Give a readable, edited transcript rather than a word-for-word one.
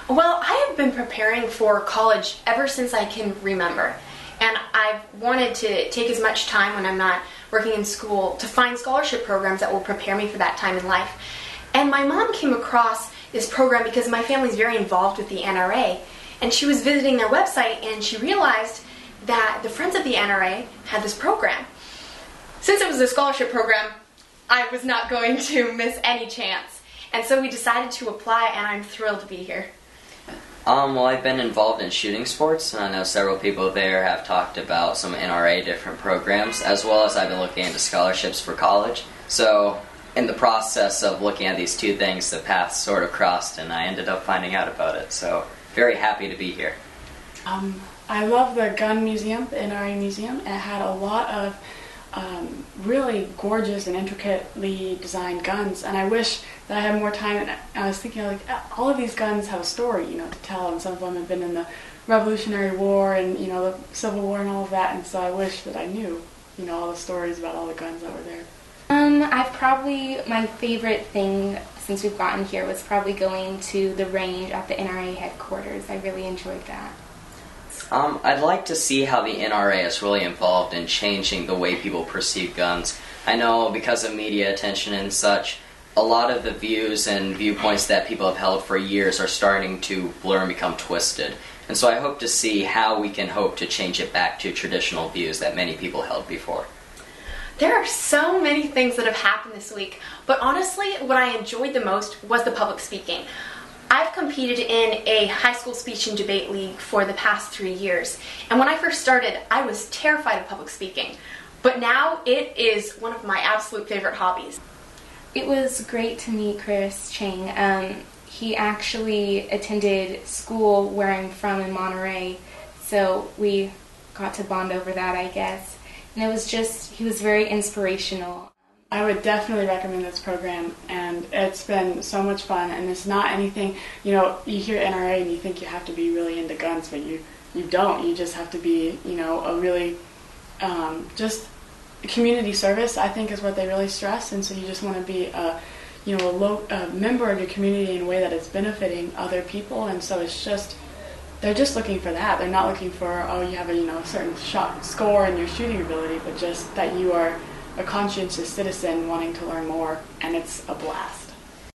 Well, I have been preparing for college ever since I can remember. And I've wanted to take as much time when I'm not working in school to find scholarship programs that will prepare me for that time in life. And my mom came across this program because my family's very involved with the NRA. And she was visiting their website and she realized that the Friends of the NRA had this program. Since it was a scholarship program, I was not going to miss any chance. And so we decided to apply, and I'm thrilled to be here. Well, I've been involved in shooting sports, and I know several people there have talked about some NRA different programs, as well as I've been looking into scholarships for college. So, in the process of looking at these two things, the paths sort of crossed, and I ended up finding out about it. So, very happy to be here. I love the gun museum, the NRA museum. It had a lot of really gorgeous and intricately designed guns, and I wish that I had more time. And I was thinking, like, all of these guns have a story, to tell, and some of them have been in the Revolutionary War and the Civil War and all of that. And so I wish that I knew, all the stories about all the guns that were there. My favorite thing since we've gotten here was probably going to the range at the NRA headquarters. I really enjoyed that. I'd like to see how the NRA is really involved in changing the way people perceive guns. I know because of media attention and such, a lot of the views and viewpoints that people have held for years are starting to blur and become twisted. And so I hope to see how we can hope to change it back to traditional views that many people held before. There are so many things that have happened this week, but honestly, what I enjoyed the most was the public speaking. I've competed in a high school speech and debate league for the past 3 years, and when I first started, I was terrified of public speaking, but now it is one of my absolute favorite hobbies. It was great to meet Chris Chang. He actually attended school where I'm from in Monterey, so we got to bond over that, I guess. And he was very inspirational. I would definitely recommend this program, and it's been so much fun, and it's not anything, you hear NRA and you think you have to be really into guns, but you don't. You just have to be, a really, just community service, I think, is what they really stress, and so you just want to be a member of your community in a way that it's benefiting other people, and so it's just, they're just looking for that. They're not looking for, you have a certain shot score in your shooting ability, but just that you are a conscientious citizen wanting to learn more, and it's a blast.